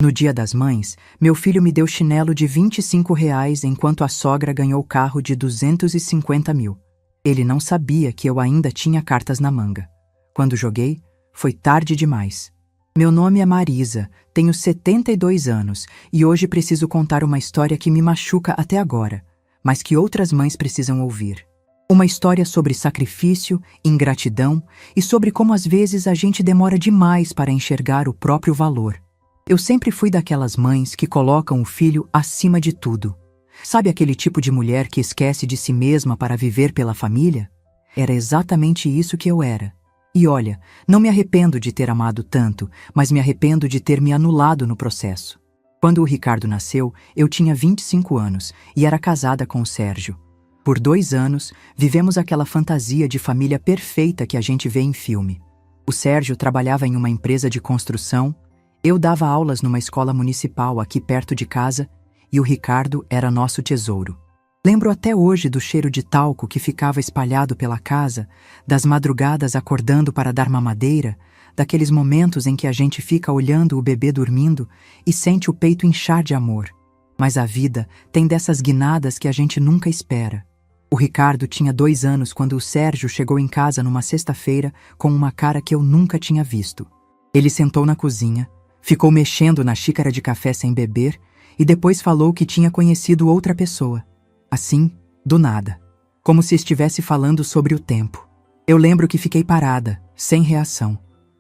No Dia das Mães, meu filho me deu chinelo de R$ 25 enquanto a sogra ganhou carro de 250 mil. Ele não sabia que eu ainda tinha cartas na manga. Quando joguei, foi tarde demais. Meu nome é Marisa, tenho 72 anos e hoje preciso contar uma história que me machuca até agora, mas que outras mães precisam ouvir. Uma história sobre sacrifício, ingratidão e sobre como às vezes a gente demora demais para enxergar o próprio valor. Eu sempre fui daquelas mães que colocam o filho acima de tudo. Sabe aquele tipo de mulher que esquece de si mesma para viver pela família? Era exatamente isso que eu era. E olha, não me arrependo de ter amado tanto, mas me arrependo de ter me anulado no processo. Quando o Ricardo nasceu, eu tinha 25 anos e era casada com o Sérgio. Por 2 anos, vivemos aquela fantasia de família perfeita que a gente vê em filme. O Sérgio trabalhava em uma empresa de construção, eu dava aulas numa escola municipal aqui perto de casa e o Ricardo era nosso tesouro. Lembro até hoje do cheiro de talco que ficava espalhado pela casa, das madrugadas acordando para dar mamadeira, daqueles momentos em que a gente fica olhando o bebê dormindo e sente o peito inchar de amor. Mas a vida tem dessas guinadas que a gente nunca espera. O Ricardo tinha 2 anos quando o Sérgio chegou em casa numa sexta-feira com uma cara que eu nunca tinha visto. Ele sentou na cozinha, ficou mexendo na xícara de café sem beber e depois falou que tinha conhecido outra pessoa. Assim, do nada. Como se estivesse falando sobre o tempo. Eu lembro que fiquei parada, sem reação.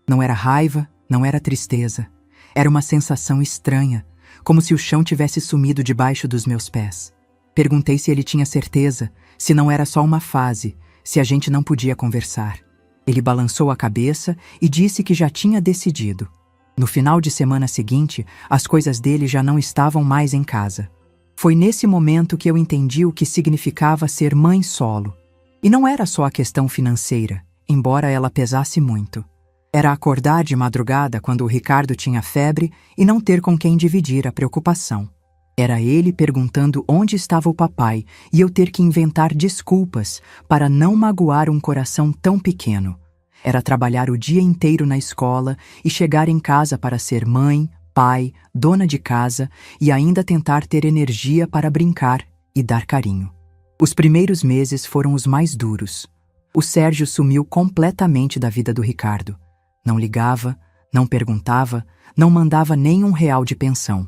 Não era raiva, não era tristeza. Era uma sensação estranha, como se o chão tivesse sumido debaixo dos meus pés. Perguntei se ele tinha certeza, se não era só uma fase, se a gente não podia conversar. Ele balançou a cabeça e disse que já tinha decidido. No final de semana seguinte, as coisas dele já não estavam mais em casa. Foi nesse momento que eu entendi o que significava ser mãe solo. E não era só a questão financeira, embora ela pesasse muito. Era acordar de madrugada quando o Ricardo tinha febre e não ter com quem dividir a preocupação. Era ele perguntando onde estava o papai e eu ter que inventar desculpas para não magoar um coração tão pequeno. Era trabalhar o dia inteiro na escola e chegar em casa para ser mãe, pai, dona de casa e ainda tentar ter energia para brincar e dar carinho. Os primeiros meses foram os mais duros. O Sérgio sumiu completamente da vida do Ricardo. Não ligava, não perguntava, não mandava nem R$ 1 de pensão.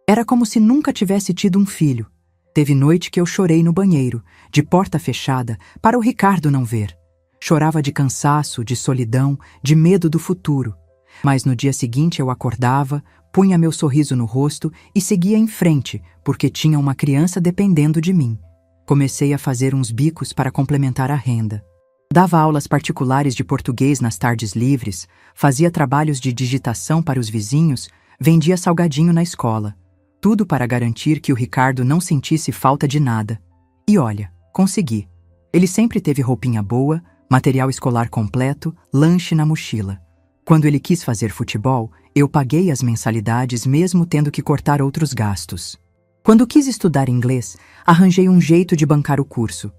Era como se nunca tivesse tido um filho. Teve noite que eu chorei no banheiro, de porta fechada, para o Ricardo não ver. Chorava de cansaço, de solidão, de medo do futuro. Mas no dia seguinte eu acordava, punha meu sorriso no rosto e seguia em frente, porque tinha uma criança dependendo de mim. Comecei a fazer uns bicos para complementar a renda. Dava aulas particulares de português nas tardes livres, fazia trabalhos de digitação para os vizinhos, vendia salgadinho na escola. Tudo para garantir que o Ricardo não sentisse falta de nada. E olha, consegui. Ele sempre teve roupinha boa, material escolar completo, lanche na mochila. Quando ele quis fazer futebol, eu paguei as mensalidades mesmo tendo que cortar outros gastos. Quando quis estudar inglês, arranjei um jeito de bancar o curso.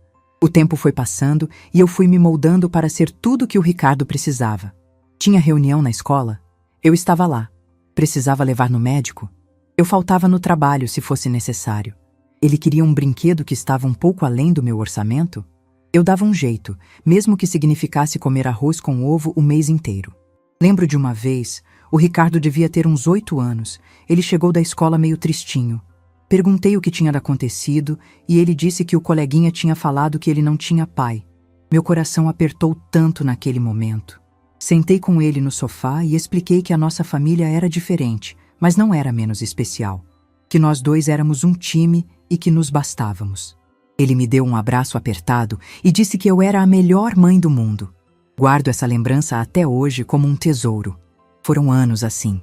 O tempo foi passando e eu fui me moldando para ser tudo que o Ricardo precisava. Tinha reunião na escola? Eu estava lá. Precisava levar no médico? Eu faltava no trabalho se fosse necessário. Ele queria um brinquedo que estava um pouco além do meu orçamento? Eu dava um jeito, mesmo que significasse comer arroz com ovo o mês inteiro. Lembro de uma vez, o Ricardo devia ter uns 8 anos. Ele chegou da escola meio tristinho. Perguntei o que tinha acontecido e ele disse que o coleguinha tinha falado que ele não tinha pai. Meu coração apertou tanto naquele momento. Sentei com ele no sofá e expliquei que a nossa família era diferente, mas não era menos especial. Que nós dois éramos um time e que nos bastávamos. Ele me deu um abraço apertado e disse que eu era a melhor mãe do mundo. Guardo essa lembrança até hoje como um tesouro. Foram anos assim.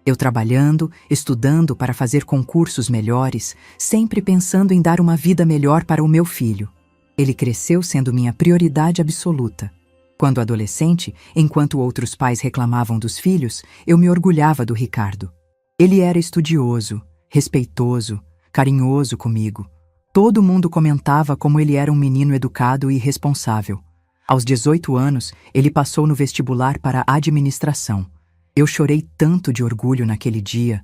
Eu trabalhando, estudando para fazer concursos melhores, sempre pensando em dar uma vida melhor para o meu filho. Ele cresceu sendo minha prioridade absoluta. Quando adolescente, enquanto outros pais reclamavam dos filhos, eu me orgulhava do Ricardo. Ele era estudioso, respeitoso, carinhoso comigo. Todo mundo comentava como ele era um menino educado e responsável. Aos 18 anos, ele passou no vestibular para a administração. Eu chorei tanto de orgulho naquele dia.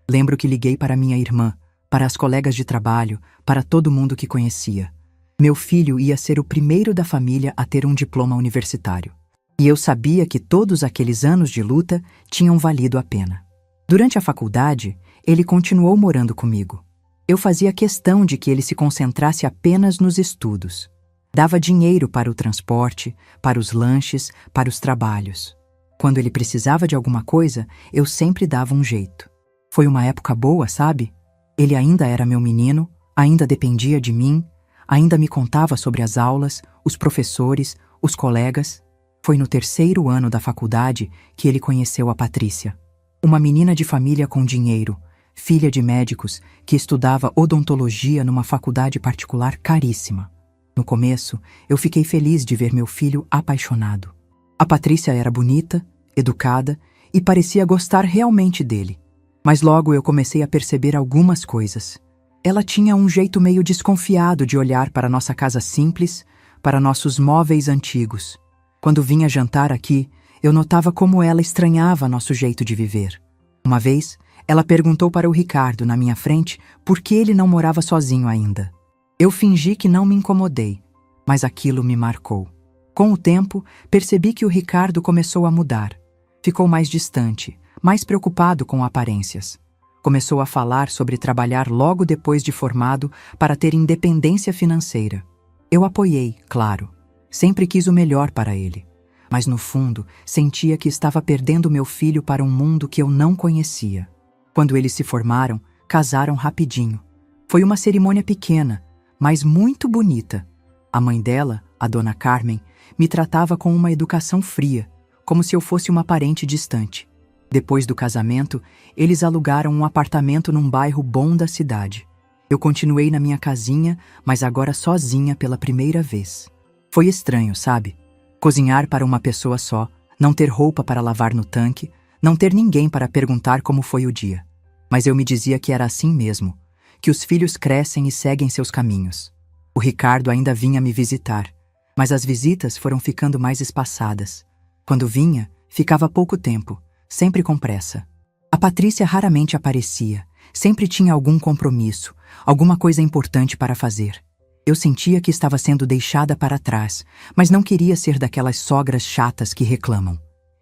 Lembro que liguei para minha irmã, para as colegas de trabalho, para todo mundo que conhecia. Meu filho ia ser o primeiro da família a ter um diploma universitário. E eu sabia que todos aqueles anos de luta tinham valido a pena. Durante a faculdade, ele continuou morando comigo. Eu fazia questão de que ele se concentrasse apenas nos estudos. Dava dinheiro para o transporte, para os lanches, para os trabalhos. Quando ele precisava de alguma coisa, eu sempre dava um jeito. Foi uma época boa, sabe? Ele ainda era meu menino, ainda dependia de mim, ainda me contava sobre as aulas, os professores, os colegas. Foi no 3º ano da faculdade que ele conheceu a Patrícia. Uma menina de família com dinheiro, filha de médicos, que estudava odontologia numa faculdade particular caríssima. No começo, eu fiquei feliz de ver meu filho apaixonado. A Patrícia era bonita, educada e parecia gostar realmente dele. Mas logo eu comecei a perceber algumas coisas. Ela tinha um jeito meio desconfiado de olhar para nossa casa simples, para nossos móveis antigos. Quando vinha jantar aqui, eu notava como ela estranhava nosso jeito de viver. Uma vez, ela perguntou para o Ricardo, na minha frente, por que ele não morava sozinho ainda. Eu fingi que não me incomodei, mas aquilo me marcou. Com o tempo, percebi que o Ricardo começou a mudar. Ficou mais distante, mais preocupado com aparências. Começou a falar sobre trabalhar logo depois de formado para ter independência financeira. Eu apoiei, claro. Sempre quis o melhor para ele. Mas no fundo, sentia que estava perdendo meu filho para um mundo que eu não conhecia. Quando eles se formaram, casaram rapidinho. Foi uma cerimônia pequena, mas muito bonita. A mãe dela, a dona Carmen, me tratava com uma educação fria, como se eu fosse uma parente distante. Depois do casamento, eles alugaram um apartamento num bairro bom da cidade. Eu continuei na minha casinha, mas agora sozinha pela primeira vez. Foi estranho, sabe? Cozinhar para uma pessoa só, não ter roupa para lavar no tanque, não ter ninguém para perguntar como foi o dia. Mas eu me dizia que era assim mesmo, que os filhos crescem e seguem seus caminhos. O Ricardo ainda vinha me visitar, mas as visitas foram ficando mais espaçadas. Quando vinha, ficava pouco tempo, sempre com pressa. A Patrícia raramente aparecia, sempre tinha algum compromisso, alguma coisa importante para fazer. Eu sentia que estava sendo deixada para trás, mas não queria ser daquelas sogras chatas que reclamam.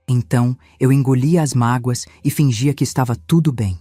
Então, eu engolia as mágoas e fingia que estava tudo bem.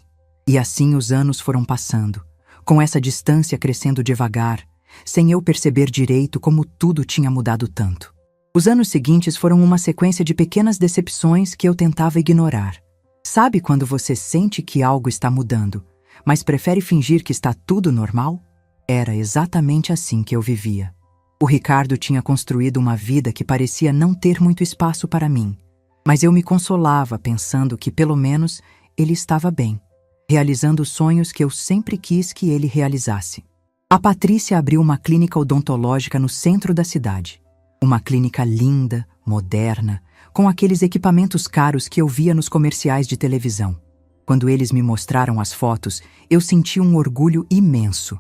E assim os anos foram passando, com essa distância crescendo devagar, sem eu perceber direito como tudo tinha mudado tanto. Os anos seguintes foram uma sequência de pequenas decepções que eu tentava ignorar. Sabe quando você sente que algo está mudando, mas prefere fingir que está tudo normal? Era exatamente assim que eu vivia. O Ricardo tinha construído uma vida que parecia não ter muito espaço para mim, mas eu me consolava pensando que, pelo menos, ele estava bem, realizando os sonhos que eu sempre quis que ele realizasse. A Patrícia abriu uma clínica odontológica no centro da cidade. Uma clínica linda, moderna, com aqueles equipamentos caros que eu via nos comerciais de televisão. Quando eles me mostraram as fotos, eu senti um orgulho imenso.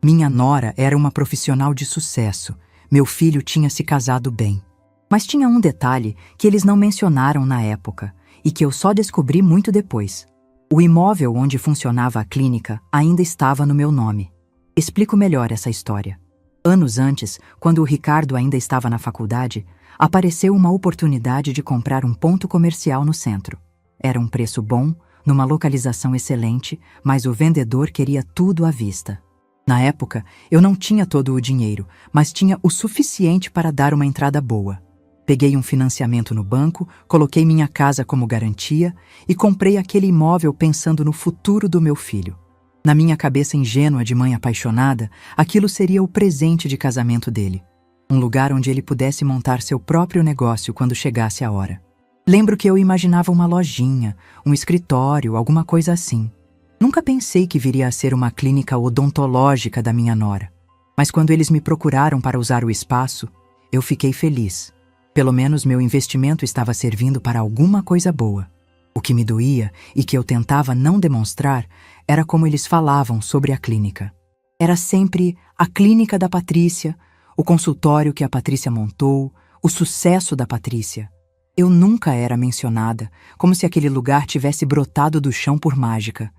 Minha nora era uma profissional de sucesso. Meu filho tinha se casado bem. Mas tinha um detalhe que eles não mencionaram na época e que eu só descobri muito depois. O imóvel onde funcionava a clínica ainda estava no meu nome. Explico melhor essa história. Anos antes, quando o Ricardo ainda estava na faculdade, apareceu uma oportunidade de comprar um ponto comercial no centro. Era um preço bom, numa localização excelente, mas o vendedor queria tudo à vista. Na época, eu não tinha todo o dinheiro, mas tinha o suficiente para dar uma entrada boa. Peguei um financiamento no banco, coloquei minha casa como garantia e comprei aquele imóvel pensando no futuro do meu filho. Na minha cabeça ingênua de mãe apaixonada, aquilo seria o presente de casamento dele. Um lugar onde ele pudesse montar seu próprio negócio quando chegasse a hora. Lembro que eu imaginava uma lojinha, um escritório, alguma coisa assim. Nunca pensei que viria a ser uma clínica odontológica da minha nora. Mas quando eles me procuraram para usar o espaço, eu fiquei feliz. Pelo menos meu investimento estava servindo para alguma coisa boa. O que me doía e que eu tentava não demonstrar era como eles falavam sobre a clínica. Era sempre a clínica da Patrícia, o consultório que a Patrícia montou, o sucesso da Patrícia. Eu nunca era mencionada, como se aquele lugar tivesse brotado do chão por mágica.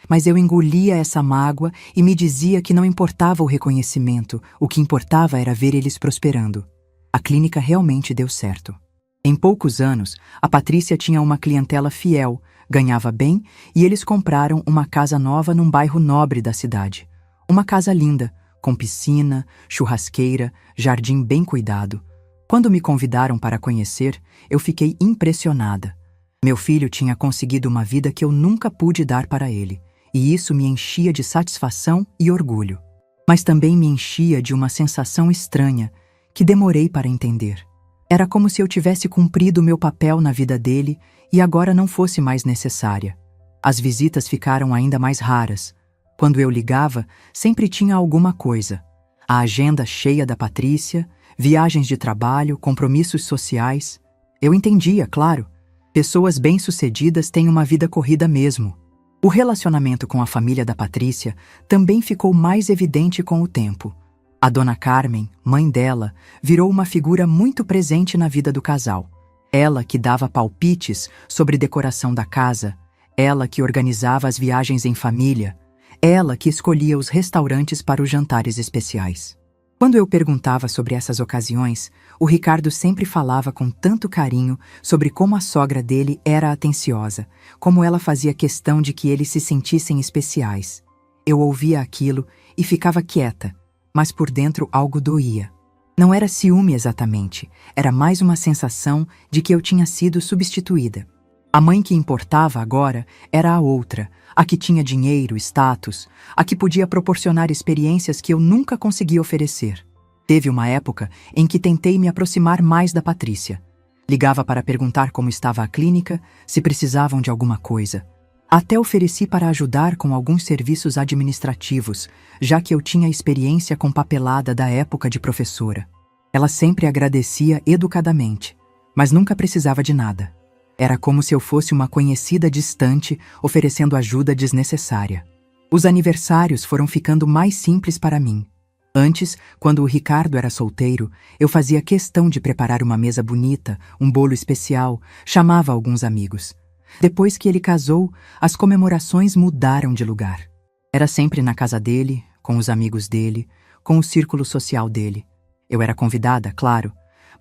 Mas eu engolia essa mágoa e me dizia que não importava o reconhecimento, o que importava era ver eles prosperando. A clínica realmente deu certo. Em poucos anos, a Patrícia tinha uma clientela fiel, ganhava bem e eles compraram uma casa nova num bairro nobre da cidade. Uma casa linda, com piscina, churrasqueira, jardim bem cuidado. Quando me convidaram para conhecer, eu fiquei impressionada. Meu filho tinha conseguido uma vida que eu nunca pude dar para ele, e isso me enchia de satisfação e orgulho. Mas também me enchia de uma sensação estranha, que demorei para entender. Era como se eu tivesse cumprido meu papel na vida dele e agora não fosse mais necessária. As visitas ficaram ainda mais raras. Quando eu ligava, sempre tinha alguma coisa. A agenda cheia da Patrícia, viagens de trabalho, compromissos sociais. Eu entendia, claro. Pessoas bem-sucedidas têm uma vida corrida mesmo. O relacionamento com a família da Patrícia também ficou mais evidente com o tempo. A dona Carmen, mãe dela, virou uma figura muito presente na vida do casal. Ela que dava palpites sobre decoração da casa, ela que organizava as viagens em família, ela que escolhia os restaurantes para os jantares especiais. Quando eu perguntava sobre essas ocasiões, o Ricardo sempre falava com tanto carinho sobre como a sogra dele era atenciosa, como ela fazia questão de que eles se sentissem especiais. Eu ouvia aquilo e ficava quieta, mas por dentro algo doía. Não era ciúme exatamente, era mais uma sensação de que eu tinha sido substituída. A mãe que importava agora era a outra, a que tinha dinheiro, status, a que podia proporcionar experiências que eu nunca consegui oferecer. Teve uma época em que tentei me aproximar mais da Patrícia. Ligava para perguntar como estava a clínica, se precisavam de alguma coisa. Até ofereci para ajudar com alguns serviços administrativos, já que eu tinha experiência com papelada da época de professora. Ela sempre agradecia educadamente, mas nunca precisava de nada. Era como se eu fosse uma conhecida distante, oferecendo ajuda desnecessária. Os aniversários foram ficando mais simples para mim. Antes, quando o Ricardo era solteiro, eu fazia questão de preparar uma mesa bonita, um bolo especial, chamava alguns amigos. Depois que ele casou, as comemorações mudaram de lugar. Era sempre na casa dele, com os amigos dele, com o círculo social dele. Eu era convidada, claro,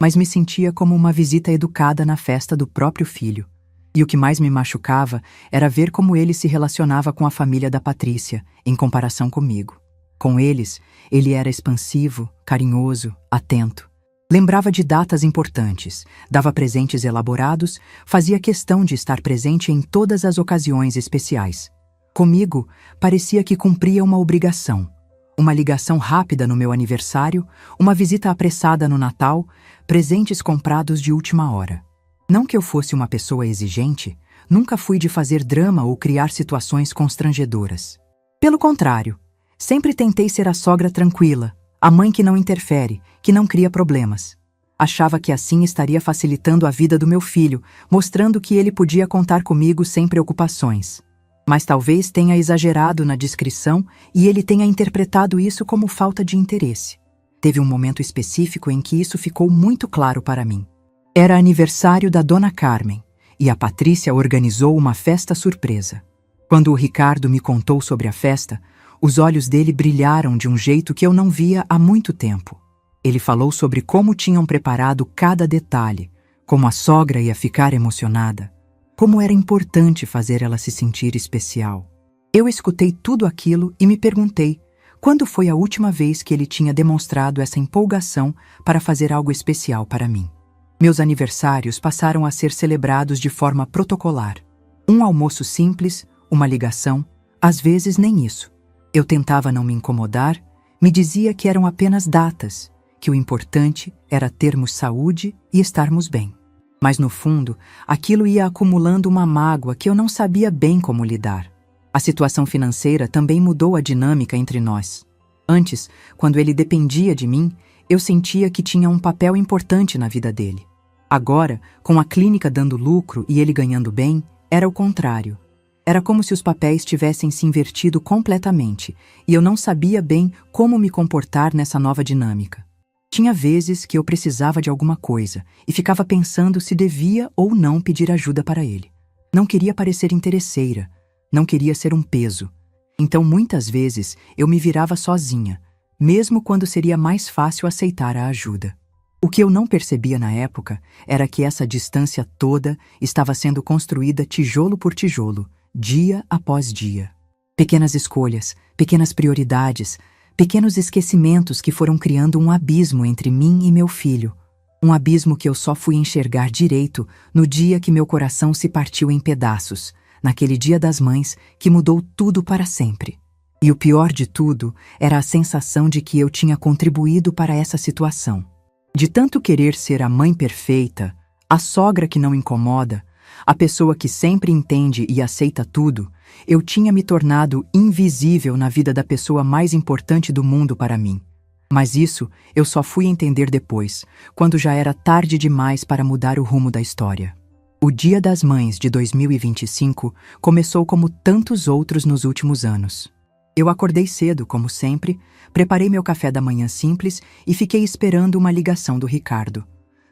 mas me sentia como uma visita educada na festa do próprio filho. E o que mais me machucava era ver como ele se relacionava com a família da Patrícia, em comparação comigo. Com eles, ele era expansivo, carinhoso, atento. Lembrava de datas importantes, dava presentes elaborados, fazia questão de estar presente em todas as ocasiões especiais. Comigo, parecia que cumpria uma obrigação. Uma ligação rápida no meu aniversário, uma visita apressada no Natal, presentes comprados de última hora. Não que eu fosse uma pessoa exigente, nunca fui de fazer drama ou criar situações constrangedoras. Pelo contrário, sempre tentei ser a sogra tranquila, a mãe que não interfere, que não cria problemas. Achava que assim estaria facilitando a vida do meu filho, mostrando que ele podia contar comigo sem preocupações. Mas talvez tenha exagerado na descrição e ele tenha interpretado isso como falta de interesse. Teve um momento específico em que isso ficou muito claro para mim. Era aniversário da dona Carmen, e a Patrícia organizou uma festa surpresa. Quando o Ricardo me contou sobre a festa, os olhos dele brilharam de um jeito que eu não via há muito tempo. Ele falou sobre como tinham preparado cada detalhe, como a sogra ia ficar emocionada, como era importante fazer ela se sentir especial. Eu escutei tudo aquilo e me perguntei quando foi a última vez que ele tinha demonstrado essa empolgação para fazer algo especial para mim. Meus aniversários passaram a ser celebrados de forma protocolar. Um almoço simples, uma ligação, às vezes nem isso. Eu tentava não me incomodar, me dizia que eram apenas datas, que o importante era termos saúde e estarmos bem. Mas no fundo, aquilo ia acumulando uma mágoa que eu não sabia bem como lidar. A situação financeira também mudou a dinâmica entre nós. Antes, quando ele dependia de mim, eu sentia que tinha um papel importante na vida dele. Agora, com a clínica dando lucro e ele ganhando bem, era o contrário. Era como se os papéis tivessem se invertido completamente, e eu não sabia bem como me comportar nessa nova dinâmica. Tinha vezes que eu precisava de alguma coisa e ficava pensando se devia ou não pedir ajuda para ele. Não queria parecer interesseira, Não queria ser um peso. Então muitas vezes eu me virava sozinha, mesmo quando seria mais fácil aceitar a ajuda. O que eu não percebia na época era que essa distância toda estava sendo construída tijolo por tijolo, dia após dia. Pequenas escolhas, pequenas prioridades, pequenos esquecimentos que foram criando um abismo entre mim e meu filho. Um abismo que eu só fui enxergar direito no dia que meu coração se partiu em pedaços, naquele Dia das Mães que mudou tudo para sempre. E o pior de tudo era a sensação de que eu tinha contribuído para essa situação. De tanto querer ser a mãe perfeita, a sogra que não incomoda, a pessoa que sempre entende e aceita tudo, eu tinha me tornado invisível na vida da pessoa mais importante do mundo para mim. Mas isso eu só fui entender depois, quando já era tarde demais para mudar o rumo da história. O Dia das Mães de 2025 começou como tantos outros nos últimos anos. Eu acordei cedo, como sempre, preparei meu café da manhã simples e fiquei esperando uma ligação do Ricardo.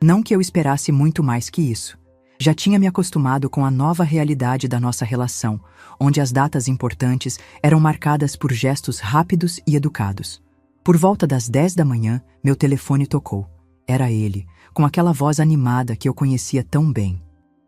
Não que eu esperasse muito mais que isso. Já tinha me acostumado com a nova realidade da nossa relação, onde as datas importantes eram marcadas por gestos rápidos e educados. Por volta das 10 da manhã, meu telefone tocou. Era ele, com aquela voz animada que eu conhecia tão bem.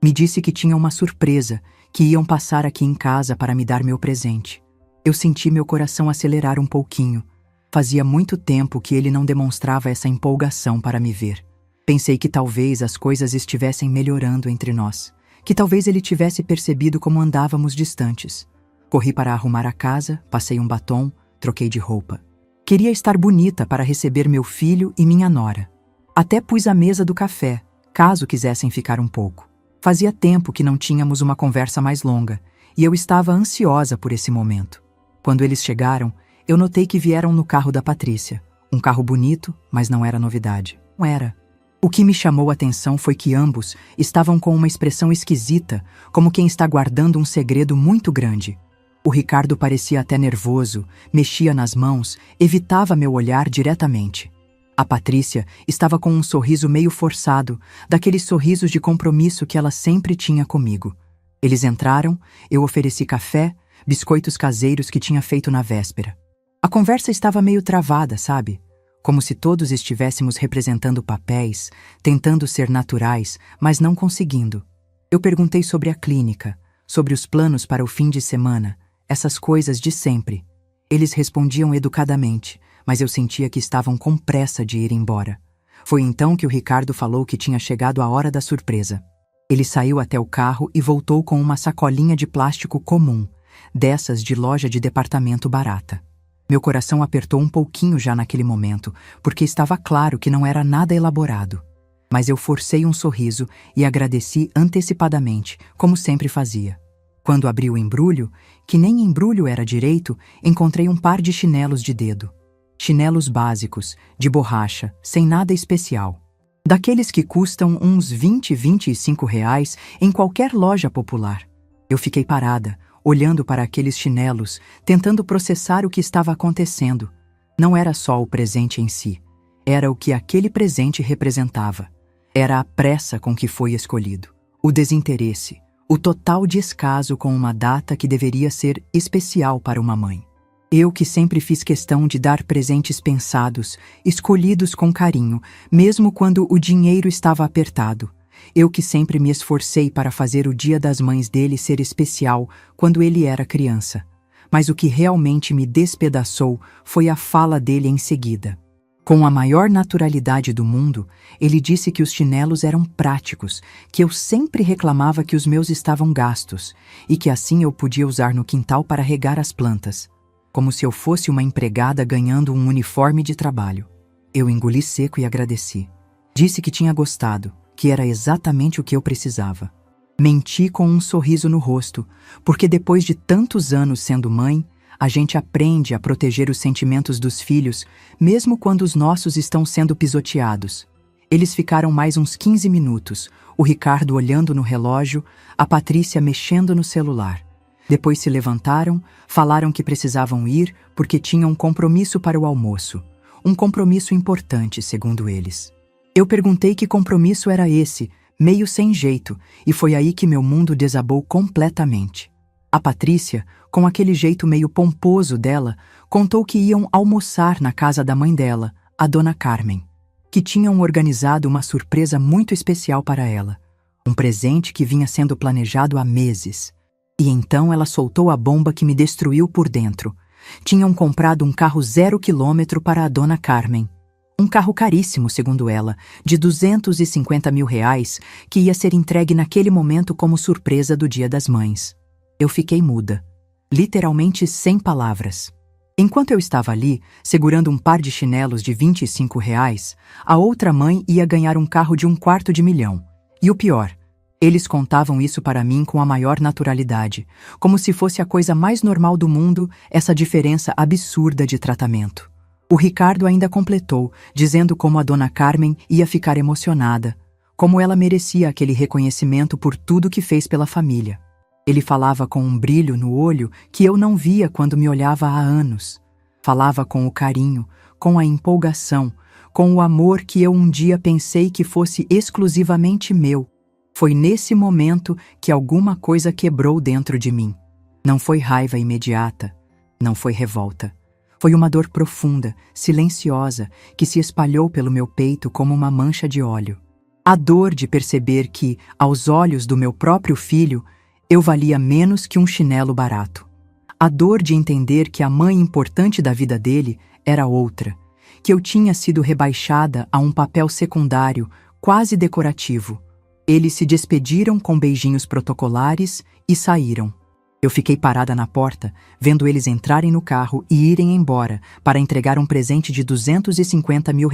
Me disse que tinha uma surpresa, que iam passar aqui em casa para me dar meu presente. Eu senti meu coração acelerar um pouquinho. Fazia muito tempo que ele não demonstrava essa empolgação para me ver. Pensei que talvez as coisas estivessem melhorando entre nós, que talvez ele tivesse percebido como andávamos distantes. Corri para arrumar a casa, passei um batom, troquei de roupa. Queria estar bonita para receber meu filho e minha nora. Até pus a mesa do café, caso quisessem ficar um pouco. Fazia tempo que não tínhamos uma conversa mais longa, e eu estava ansiosa por esse momento. Quando eles chegaram, eu notei que vieram no carro da Patrícia. Um carro bonito, mas não era novidade. Não era. O que me chamou a atenção foi que ambos estavam com uma expressão esquisita, como quem está guardando um segredo muito grande. O Ricardo parecia até nervoso, mexia nas mãos, evitava meu olhar diretamente. A Patrícia estava com um sorriso meio forçado, daqueles sorrisos de compromisso que ela sempre tinha comigo. Eles entraram, eu ofereci café, biscoitos caseiros que tinha feito na véspera. A conversa estava meio travada, sabe? Como se todos estivéssemos representando papéis, tentando ser naturais, mas não conseguindo. Eu perguntei sobre a clínica, sobre os planos para o fim de semana, essas coisas de sempre. Eles respondiam educadamente, mas eu sentia que estavam com pressa de ir embora. Foi então que o Ricardo falou que tinha chegado a hora da surpresa. Ele saiu até o carro e voltou com uma sacolinha de plástico comum, dessas de loja de departamento barata. Meu coração apertou um pouquinho já naquele momento, porque estava claro que não era nada elaborado. Mas eu forcei um sorriso e agradeci antecipadamente, como sempre fazia. Quando abri o embrulho, que nem embrulho era direito, encontrei um par de chinelos de dedo. Chinelos básicos, de borracha, sem nada especial. Daqueles que custam uns 25 reais em qualquer loja popular. Eu fiquei parada, olhando para aqueles chinelos, tentando processar o que estava acontecendo. Não era só o presente em si, era o que aquele presente representava. Era a pressa com que foi escolhido, o desinteresse, o total descaso com uma data que deveria ser especial para uma mãe. Eu que sempre fiz questão de dar presentes pensados, escolhidos com carinho, mesmo quando o dinheiro estava apertado. Eu que sempre me esforcei para fazer o Dia das Mães dele ser especial quando ele era criança. Mas o que realmente me despedaçou foi a fala dele em seguida. Com a maior naturalidade do mundo, ele disse que os chinelos eram práticos, que eu sempre reclamava que os meus estavam gastos e que assim eu podia usar no quintal para regar as plantas, como se eu fosse uma empregada ganhando um uniforme de trabalho. Eu engoli seco e agradeci. Disse que tinha gostado, que era exatamente o que eu precisava. Menti com um sorriso no rosto, porque depois de tantos anos sendo mãe, a gente aprende a proteger os sentimentos dos filhos, mesmo quando os nossos estão sendo pisoteados. Eles ficaram mais uns 15 minutos, o Ricardo olhando no relógio, a Patrícia mexendo no celular. Depois se levantaram, falaram que precisavam ir porque tinham um compromisso para o almoço. Um compromisso importante, segundo eles. Eu perguntei que compromisso era esse, meio sem jeito, e foi aí que meu mundo desabou completamente. A Patrícia, com aquele jeito meio pomposo dela, contou que iam almoçar na casa da mãe dela, a Dona Carmen, que tinham organizado uma surpresa muito especial para ela, um presente que vinha sendo planejado há meses. E então ela soltou a bomba que me destruiu por dentro. Tinham comprado um carro 0 quilômetro para a Dona Carmen. Um carro caríssimo, segundo ela, de R$ 250 mil, que ia ser entregue naquele momento como surpresa do Dia das Mães. Eu fiquei muda, literalmente sem palavras. Enquanto eu estava ali, segurando um par de chinelos de R$ 25, a outra mãe ia ganhar um carro de $250 mil. E o pior, eles contavam isso para mim com a maior naturalidade, como se fosse a coisa mais normal do mundo, essa diferença absurda de tratamento. O Ricardo ainda completou, dizendo como a Dona Carmen ia ficar emocionada, como ela merecia aquele reconhecimento por tudo que fez pela família. Ele falava com um brilho no olho que eu não via quando me olhava há anos. Falava com o carinho, com a empolgação, com o amor que eu um dia pensei que fosse exclusivamente meu. Foi nesse momento que alguma coisa quebrou dentro de mim. Não foi raiva imediata, não foi revolta. Foi uma dor profunda, silenciosa, que se espalhou pelo meu peito como uma mancha de óleo. A dor de perceber que, aos olhos do meu próprio filho, eu valia menos que um chinelo barato. A dor de entender que a mãe importante da vida dele era outra, que eu tinha sido rebaixada a um papel secundário, quase decorativo. Eles se despediram com beijinhos protocolares e saíram. Eu fiquei parada na porta, vendo eles entrarem no carro e irem embora para entregar um presente de R$ 250 mil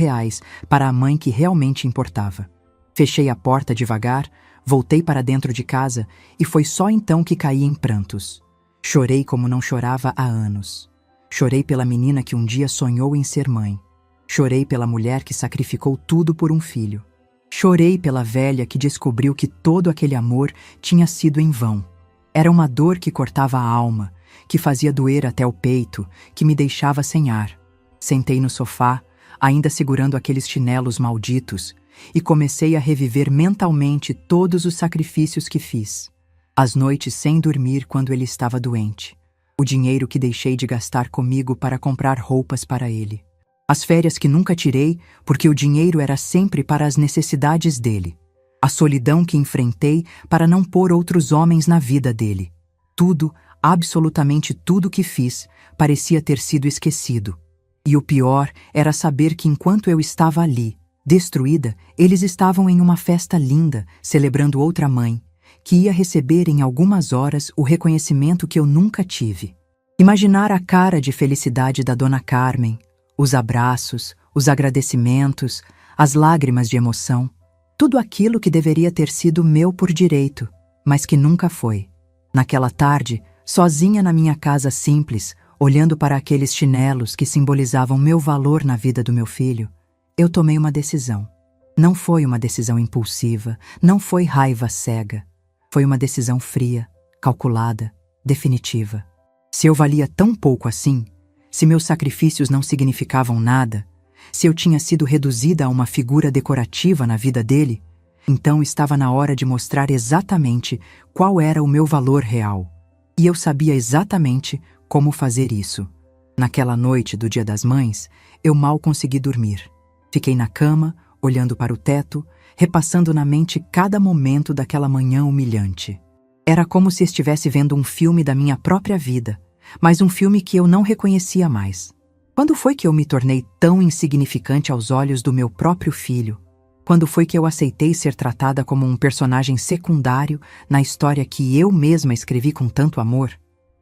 para a mãe que realmente importava. Fechei a porta devagar, voltei para dentro de casa e foi só então que caí em prantos. Chorei como não chorava há anos. Chorei pela menina que um dia sonhou em ser mãe. Chorei pela mulher que sacrificou tudo por um filho. Chorei pela velha que descobriu que todo aquele amor tinha sido em vão. Era uma dor que cortava a alma, que fazia doer até o peito, que me deixava sem ar. Sentei no sofá, ainda segurando aqueles chinelos malditos, e comecei a reviver mentalmente todos os sacrifícios que fiz. As noites sem dormir quando ele estava doente. O dinheiro que deixei de gastar comigo para comprar roupas para ele. As férias que nunca tirei porque o dinheiro era sempre para as necessidades dele. A solidão que enfrentei para não pôr outros homens na vida dele. Tudo, absolutamente tudo que fiz, parecia ter sido esquecido. E o pior era saber que enquanto eu estava ali, destruída, eles estavam em uma festa linda, celebrando outra mãe, que ia receber em algumas horas o reconhecimento que eu nunca tive. Imaginar a cara de felicidade da Dona Carmen, os abraços, os agradecimentos, as lágrimas de emoção, tudo aquilo que deveria ter sido meu por direito, mas que nunca foi. Naquela tarde, sozinha na minha casa simples, olhando para aqueles chinelos que simbolizavam meu valor na vida do meu filho, eu tomei uma decisão. Não foi uma decisão impulsiva, não foi raiva cega. Foi uma decisão fria, calculada, definitiva. Se eu valia tão pouco assim, se meus sacrifícios não significavam nada, se eu tinha sido reduzida a uma figura decorativa na vida dele, então estava na hora de mostrar exatamente qual era o meu valor real. E eu sabia exatamente como fazer isso. Naquela noite do Dia das Mães, eu mal consegui dormir. Fiquei na cama, olhando para o teto, repassando na mente cada momento daquela manhã humilhante. Era como se estivesse vendo um filme da minha própria vida, mas um filme que eu não reconhecia mais. Quando foi que eu me tornei tão insignificante aos olhos do meu próprio filho? Quando foi que eu aceitei ser tratada como um personagem secundário na história que eu mesma escrevi com tanto amor?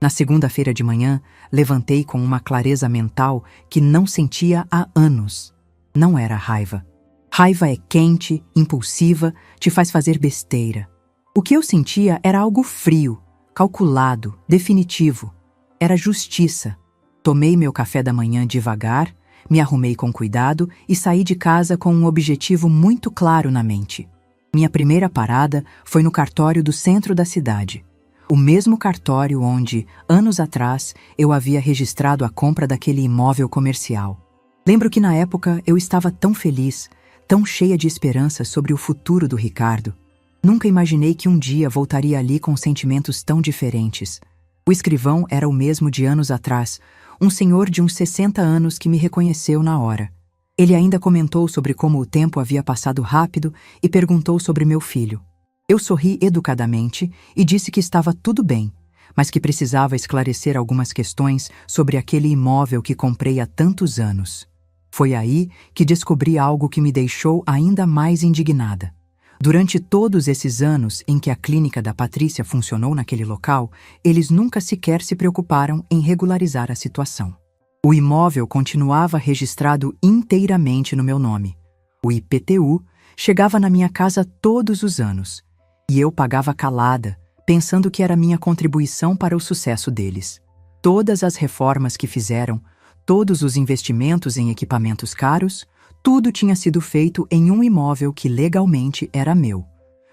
Na segunda-feira de manhã, levantei com uma clareza mental que não sentia há anos. Não era raiva. Raiva é quente, impulsiva, te faz fazer besteira. O que eu sentia era algo frio, calculado, definitivo. Era justiça. Tomei meu café da manhã devagar, me arrumei com cuidado e saí de casa com um objetivo muito claro na mente. Minha primeira parada foi no cartório do centro da cidade. O mesmo cartório onde, anos atrás, eu havia registrado a compra daquele imóvel comercial. Lembro que na época eu estava tão feliz, tão cheia de esperança sobre o futuro do Ricardo. Nunca imaginei que um dia voltaria ali com sentimentos tão diferentes. O escrivão era o mesmo de anos atrás, um senhor de uns 60 anos que me reconheceu na hora. Ele ainda comentou sobre como o tempo havia passado rápido e perguntou sobre meu filho. Eu sorri educadamente e disse que estava tudo bem, mas que precisava esclarecer algumas questões sobre aquele imóvel que comprei há tantos anos. Foi aí que descobri algo que me deixou ainda mais indignada. Durante todos esses anos em que a clínica da Patrícia funcionou naquele local, eles nunca sequer se preocuparam em regularizar a situação. O imóvel continuava registrado inteiramente no meu nome. O IPTU chegava na minha casa todos os anos, e eu pagava calada, pensando que era minha contribuição para o sucesso deles. Todas as reformas que fizeram, todos os investimentos em equipamentos caros, tudo tinha sido feito em um imóvel que legalmente era meu.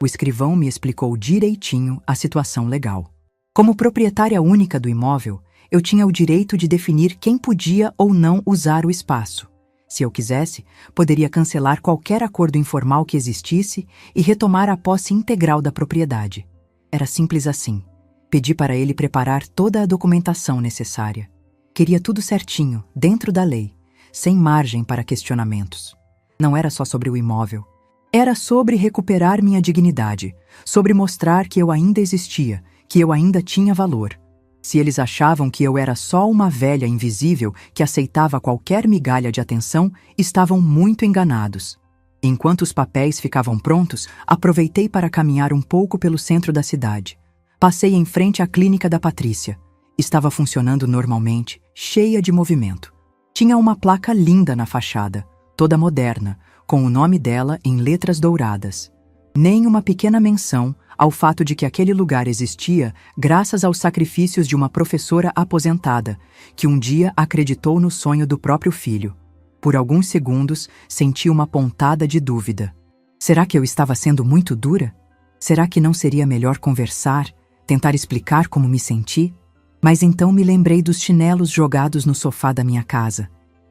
O escrivão me explicou direitinho a situação legal. Como proprietária única do imóvel, eu tinha o direito de definir quem podia ou não usar o espaço. Se eu quisesse, poderia cancelar qualquer acordo informal que existisse e retomar a posse integral da propriedade. Era simples assim. Pedi para ele preparar toda a documentação necessária. Queria tudo certinho, dentro da lei, sem margem para questionamentos. Não era só sobre o imóvel. Era sobre recuperar minha dignidade, sobre mostrar que eu ainda existia, que eu ainda tinha valor. Se eles achavam que eu era só uma velha invisível que aceitava qualquer migalha de atenção, estavam muito enganados. Enquanto os papéis ficavam prontos, aproveitei para caminhar um pouco pelo centro da cidade. Passei em frente à clínica da Patrícia. Estava funcionando normalmente, cheia de movimento. Tinha uma placa linda na fachada, toda moderna, com o nome dela em letras douradas. Nem uma pequena menção ao fato de que aquele lugar existia graças aos sacrifícios de uma professora aposentada, que um dia acreditou no sonho do próprio filho. Por alguns segundos, senti uma pontada de dúvida. Será que eu estava sendo muito dura? Será que não seria melhor conversar, tentar explicar como me senti? Mas então me lembrei dos chinelos jogados no sofá da minha casa.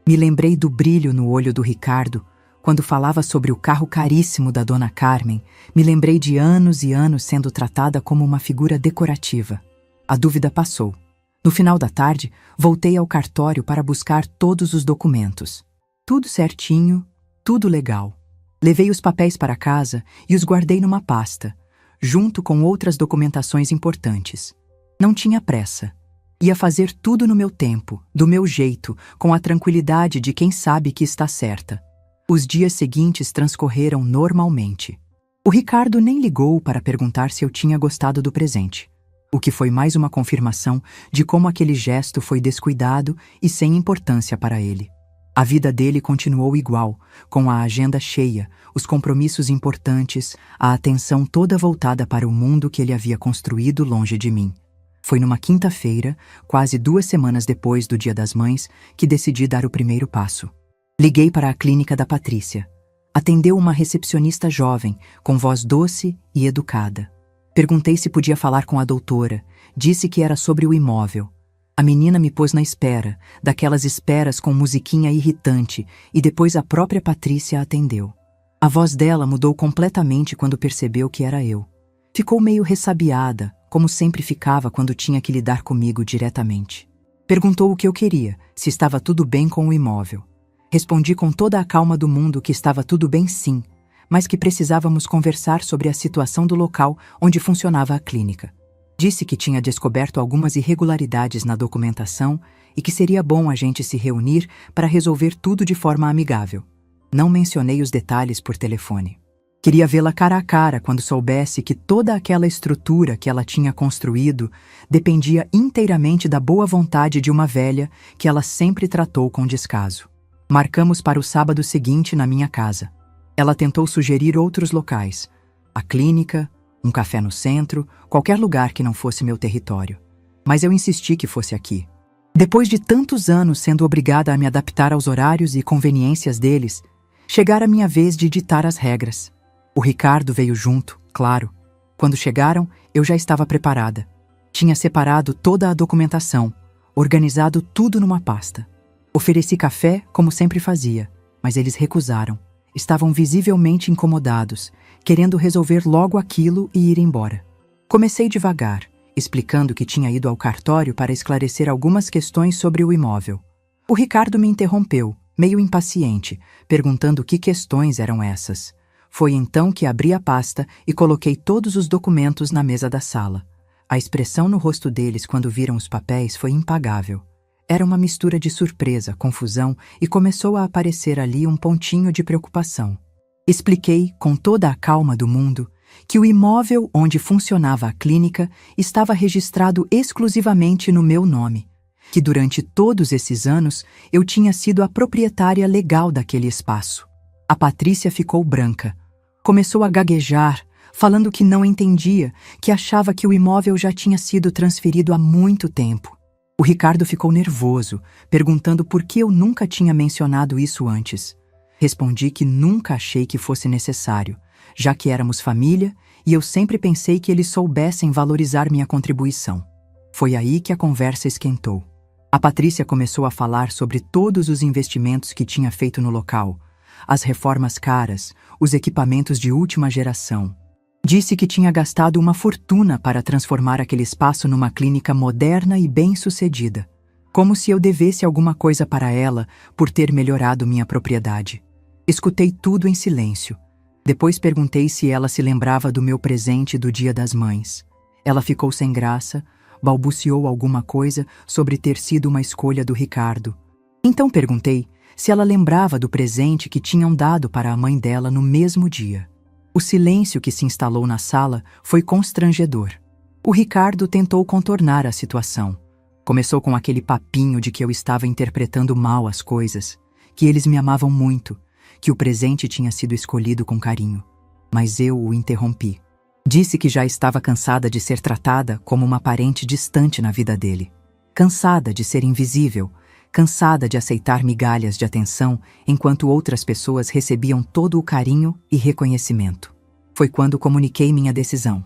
Me lembrei do brilho no olho do Ricardo, quando falava sobre o carro caríssimo da Dona Carmen. Me lembrei de anos e anos sendo tratada como uma figura decorativa. A dúvida passou. No final da tarde, voltei ao cartório para buscar todos os documentos. Tudo certinho, tudo legal. Levei os papéis para casa e os guardei numa pasta, junto com outras documentações importantes. Não tinha pressa. Ia fazer tudo no meu tempo, do meu jeito, com a tranquilidade de quem sabe que está certa. Os dias seguintes transcorreram normalmente. O Ricardo nem ligou para perguntar se eu tinha gostado do presente, o que foi mais uma confirmação de como aquele gesto foi descuidado e sem importância para ele. A vida dele continuou igual, com a agenda cheia, os compromissos importantes, a atenção toda voltada para o mundo que ele havia construído longe de mim. Foi numa quinta-feira, quase 2 semanas depois do Dia das Mães, que decidi dar o primeiro passo. Liguei para a clínica da Patrícia. Atendeu uma recepcionista jovem, com voz doce e educada. Perguntei se podia falar com a doutora. Disse que era sobre o imóvel. A menina me pôs na espera, daquelas esperas com musiquinha irritante, e depois a própria Patrícia atendeu. A voz dela mudou completamente quando percebeu que era eu. Ficou meio ressabiada, como sempre ficava quando tinha que lidar comigo diretamente. Perguntou o que eu queria, se estava tudo bem com o imóvel. Respondi com toda a calma do mundo que estava tudo bem sim, mas que precisávamos conversar sobre a situação do local onde funcionava a clínica. Disse que tinha descoberto algumas irregularidades na documentação e que seria bom a gente se reunir para resolver tudo de forma amigável. Não mencionei os detalhes por telefone. Queria vê-la cara a cara quando soubesse que toda aquela estrutura que ela tinha construído dependia inteiramente da boa vontade de uma velha que ela sempre tratou com descaso. Marcamos para o sábado seguinte na minha casa. Ela tentou sugerir outros locais. A clínica, um café no centro, qualquer lugar que não fosse meu território. Mas eu insisti que fosse aqui. Depois de tantos anos sendo obrigada a me adaptar aos horários e conveniências deles, chegara a minha vez de ditar as regras. O Ricardo veio junto, claro. Quando chegaram, eu já estava preparada. Tinha separado toda a documentação, organizado tudo numa pasta. Ofereci café, como sempre fazia, mas eles recusaram. Estavam visivelmente incomodados, querendo resolver logo aquilo e ir embora. Comecei devagar, explicando que tinha ido ao cartório para esclarecer algumas questões sobre o imóvel. O Ricardo me interrompeu, meio impaciente, perguntando que questões eram essas. Foi então que abri a pasta e coloquei todos os documentos na mesa da sala. A expressão no rosto deles quando viram os papéis foi impagável. Era uma mistura de surpresa, confusão e começou a aparecer ali um pontinho de preocupação. Expliquei, com toda a calma do mundo, que o imóvel onde funcionava a clínica estava registrado exclusivamente no meu nome, que durante todos esses anos eu tinha sido a proprietária legal daquele espaço. A Patrícia ficou branca. Começou a gaguejar, falando que não entendia, que achava que o imóvel já tinha sido transferido há muito tempo. O Ricardo ficou nervoso, perguntando por que eu nunca tinha mencionado isso antes. Respondi que nunca achei que fosse necessário, já que éramos família e eu sempre pensei que eles soubessem valorizar minha contribuição. Foi aí que a conversa esquentou. A Patrícia começou a falar sobre todos os investimentos que tinha feito no local, as reformas caras, os equipamentos de última geração. Disse que tinha gastado uma fortuna para transformar aquele espaço numa clínica moderna e bem-sucedida, como se eu devesse alguma coisa para ela por ter melhorado minha propriedade. Escutei tudo em silêncio. Depois perguntei se ela se lembrava do meu presente do Dia das Mães. Ela ficou sem graça, balbuciou alguma coisa sobre ter sido uma escolha do Ricardo. Então perguntei se ela lembrava do presente que tinham dado para a mãe dela no mesmo dia. O silêncio que se instalou na sala foi constrangedor. O Ricardo tentou contornar a situação. Começou com aquele papinho de que eu estava interpretando mal as coisas, que eles me amavam muito, que o presente tinha sido escolhido com carinho. Mas eu o interrompi. Disse que já estava cansada de ser tratada como uma parente distante na vida dele. Cansada de ser invisível, cansada de aceitar migalhas de atenção enquanto outras pessoas recebiam todo o carinho e reconhecimento. Foi quando comuniquei minha decisão.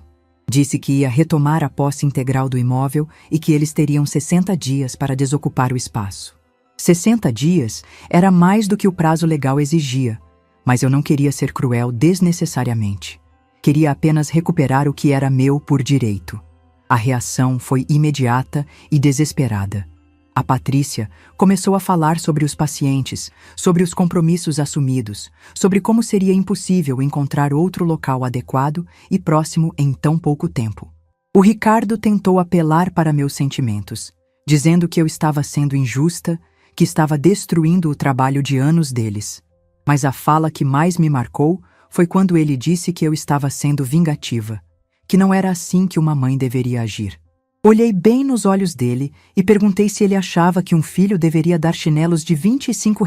Disse que ia retomar a posse integral do imóvel e que eles teriam 60 dias para desocupar o espaço. 60 dias era mais do que o prazo legal exigia, mas eu não queria ser cruel desnecessariamente. Queria apenas recuperar o que era meu por direito. A reação foi imediata e desesperada. A Patrícia começou a falar sobre os pacientes, sobre os compromissos assumidos, sobre como seria impossível encontrar outro local adequado e próximo em tão pouco tempo. O Ricardo tentou apelar para meus sentimentos, dizendo que eu estava sendo injusta, que estava destruindo o trabalho de anos deles. Mas a fala que mais me marcou foi quando ele disse que eu estava sendo vingativa, que não era assim que uma mãe deveria agir. Olhei bem nos olhos dele e perguntei se ele achava que um filho deveria dar chinelos de R$ 25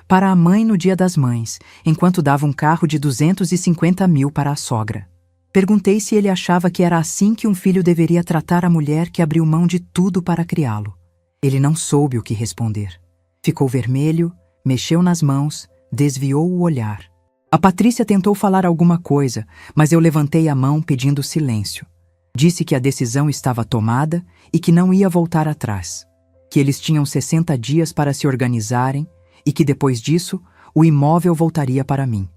para a mãe no Dia das Mães, enquanto dava um carro de 250 mil para a sogra. Perguntei se ele achava que era assim que um filho deveria tratar a mulher que abriu mão de tudo para criá-lo. Ele não soube o que responder. Ficou vermelho, mexeu nas mãos, desviou o olhar. A Patrícia tentou falar alguma coisa, mas eu levantei a mão pedindo silêncio. Disse que a decisão estava tomada e que não ia voltar atrás, que eles tinham 60 dias para se organizarem e que depois disso o imóvel voltaria para mim.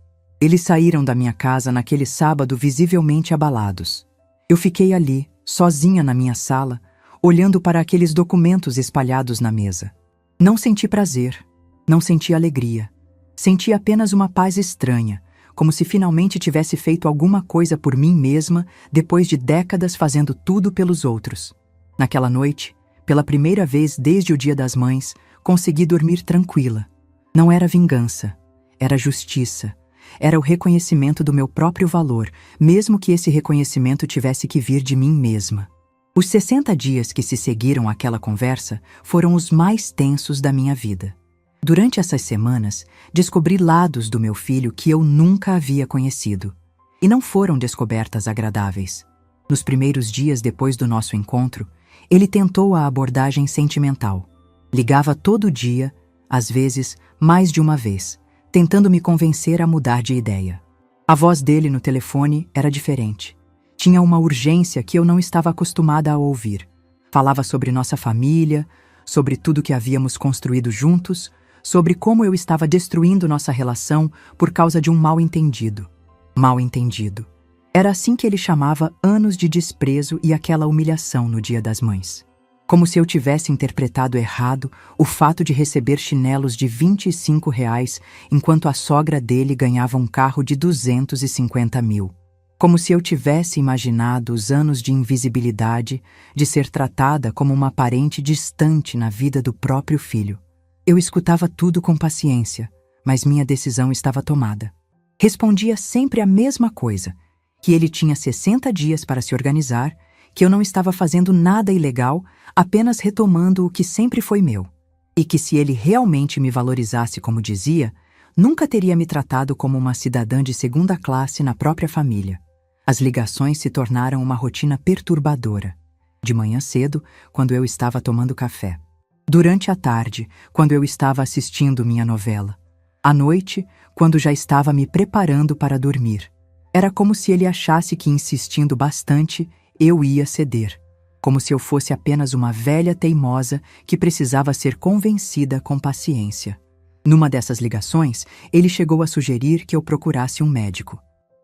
Eles saíram da minha casa naquele sábado visivelmente abalados. Eu fiquei ali, sozinha na minha sala, olhando para aqueles documentos espalhados na mesa. Não senti prazer, não senti alegria. Senti apenas uma paz estranha, como se finalmente tivesse feito alguma coisa por mim mesma depois de décadas fazendo tudo pelos outros. Naquela noite, pela primeira vez desde o Dia das Mães, consegui dormir tranquila. Não era vingança, era justiça. Era o reconhecimento do meu próprio valor, mesmo que esse reconhecimento tivesse que vir de mim mesma. Os 60 dias que se seguiram àquela conversa foram os mais tensos da minha vida. Durante essas semanas, descobri lados do meu filho que eu nunca havia conhecido. E não foram descobertas agradáveis. Nos primeiros dias depois do nosso encontro, ele tentou a abordagem sentimental. Ligava todo dia, às vezes, mais de uma vez, tentando me convencer a mudar de ideia. A voz dele no telefone era diferente. Tinha uma urgência que eu não estava acostumada a ouvir. Falava sobre nossa família, sobre tudo que havíamos construído juntos, sobre como eu estava destruindo nossa relação por causa de um mal-entendido. Mal-entendido. Era assim que ele chamava anos de desprezo e aquela humilhação no Dia das Mães. Como se eu tivesse interpretado errado o fato de receber chinelos de R$ 25 enquanto a sogra dele ganhava um carro de 250 mil. Como se eu tivesse imaginado os anos de invisibilidade, de ser tratada como uma parente distante na vida do próprio filho. Eu escutava tudo com paciência, mas minha decisão estava tomada. Respondia sempre a mesma coisa, que ele tinha 60 dias para se organizar, que eu não estava fazendo nada ilegal, apenas retomando o que sempre foi meu, e que se ele realmente me valorizasse como dizia, nunca teria me tratado como uma cidadã de segunda classe na própria família. As ligações se tornaram uma rotina perturbadora. De manhã cedo, quando eu estava tomando café. Durante a tarde, quando eu estava assistindo minha novela. À noite, quando já estava me preparando para dormir. Era como se ele achasse que, insistindo bastante, eu ia ceder. Como se eu fosse apenas uma velha teimosa que precisava ser convencida com paciência. Numa dessas ligações, ele chegou a sugerir que eu procurasse um médico.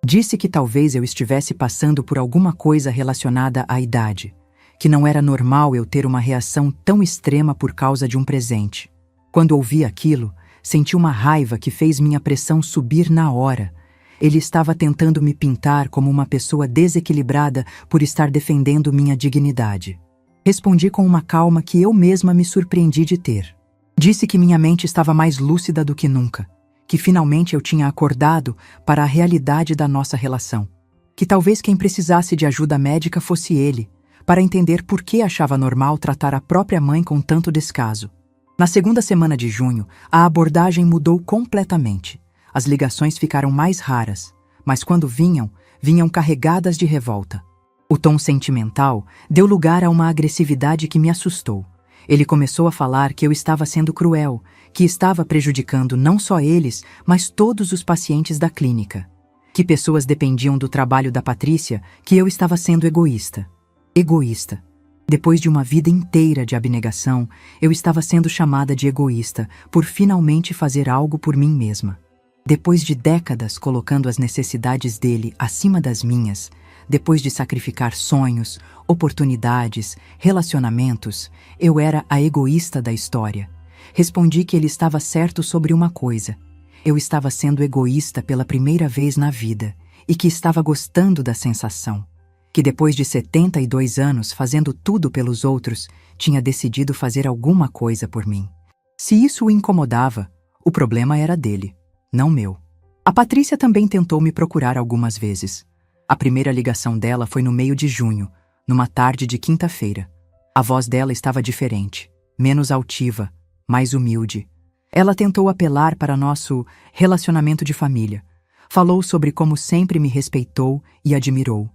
Disse que talvez eu estivesse passando por alguma coisa relacionada à idade, que não era normal eu ter uma reação tão extrema por causa de um presente. Quando ouvi aquilo, senti uma raiva que fez minha pressão subir na hora. Ele estava tentando me pintar como uma pessoa desequilibrada por estar defendendo minha dignidade. Respondi com uma calma que eu mesma me surpreendi de ter. Disse que minha mente estava mais lúcida do que nunca, que finalmente eu tinha acordado para a realidade da nossa relação, que talvez quem precisasse de ajuda médica fosse ele, para entender por que achava normal tratar a própria mãe com tanto descaso. Na segunda semana de junho, a abordagem mudou completamente. As ligações ficaram mais raras, mas quando vinham carregadas de revolta. O tom sentimental deu lugar a uma agressividade que me assustou. Ele começou a falar que eu estava sendo cruel, que estava prejudicando não só eles, mas todos os pacientes da clínica. Que pessoas dependiam do trabalho da Patrícia, que eu estava sendo egoísta. Egoísta. Depois de uma vida inteira de abnegação, eu estava sendo chamada de egoísta por finalmente fazer algo por mim mesma. Depois de décadas colocando as necessidades dele acima das minhas, depois de sacrificar sonhos, oportunidades, relacionamentos, eu era a egoísta da história. Respondi que ele estava certo sobre uma coisa. Eu estava sendo egoísta pela primeira vez na vida e que estava gostando da sensação. Que depois de 72 anos fazendo tudo pelos outros, tinha decidido fazer alguma coisa por mim. Se isso o incomodava, o problema era dele, não meu. A Patrícia também tentou me procurar algumas vezes. A primeira ligação dela foi no meio de junho, numa tarde de quinta-feira. A voz dela estava diferente, menos altiva, mais humilde. Ela tentou apelar para nosso relacionamento de família. Falou sobre como sempre me respeitou e admirou.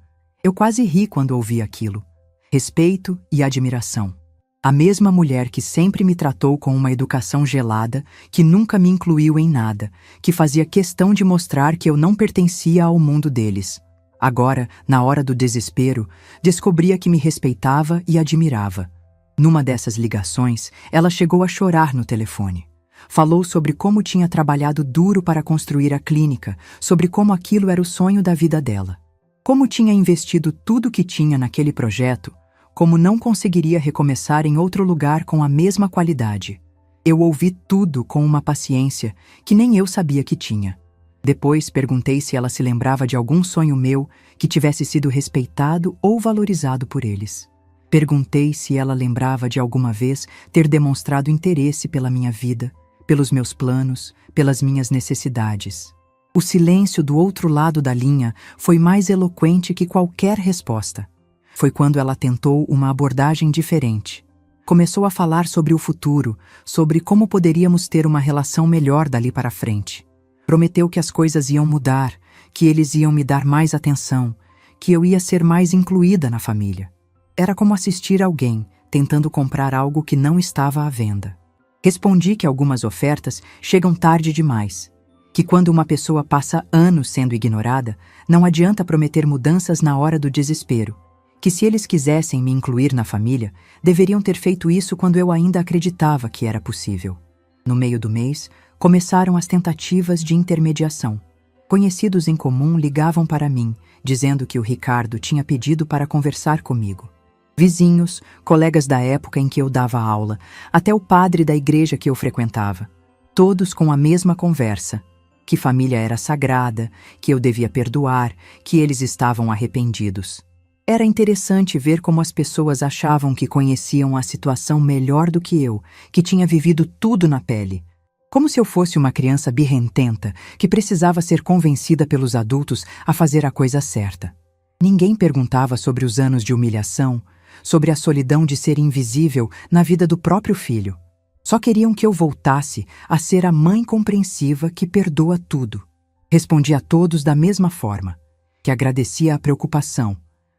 Eu quase ri quando ouvi aquilo. Respeito e admiração. A mesma mulher que sempre me tratou com uma educação gelada, que nunca me incluiu em nada, que fazia questão de mostrar que eu não pertencia ao mundo deles. Agora, na hora do desespero, descobria que me respeitava e admirava. Numa dessas ligações, ela chegou a chorar no telefone. Falou sobre como tinha trabalhado duro para construir a clínica, sobre como aquilo era o sonho da vida dela. Como tinha investido tudo o que tinha naquele projeto, como não conseguiria recomeçar em outro lugar com a mesma qualidade. Eu ouvi tudo com uma paciência que nem eu sabia que tinha. Depois perguntei se ela se lembrava de algum sonho meu que tivesse sido respeitado ou valorizado por eles. Perguntei se ela lembrava de alguma vez ter demonstrado interesse pela minha vida, pelos meus planos, pelas minhas necessidades. O silêncio do outro lado da linha foi mais eloquente que qualquer resposta. Foi quando ela tentou uma abordagem diferente. Começou a falar sobre o futuro, sobre como poderíamos ter uma relação melhor dali para frente. Prometeu que as coisas iam mudar, que eles iam me dar mais atenção, que eu ia ser mais incluída na família. Era como assistir alguém tentando comprar algo que não estava à venda. Respondi que algumas ofertas chegam tarde demais, que quando uma pessoa passa anos sendo ignorada, não adianta prometer mudanças na hora do desespero, que se eles quisessem me incluir na família, deveriam ter feito isso quando eu ainda acreditava que era possível. No meio do mês, começaram as tentativas de intermediação. Conhecidos em comum ligavam para mim, dizendo que o Ricardo tinha pedido para conversar comigo. Vizinhos, colegas da época em que eu dava aula, até o padre da igreja que eu frequentava. Todos com a mesma conversa. Que família era sagrada, que eu devia perdoar, que eles estavam arrependidos. Era interessante ver como as pessoas achavam que conheciam a situação melhor do que eu, que tinha vivido tudo na pele. Como se eu fosse uma criança birrententa que precisava ser convencida pelos adultos a fazer a coisa certa. Ninguém perguntava sobre os anos de humilhação, sobre a solidão de ser invisível na vida do próprio filho. Só queriam que eu voltasse a ser a mãe compreensiva que perdoa tudo. Respondi a todos da mesma forma, que agradecia a preocupação,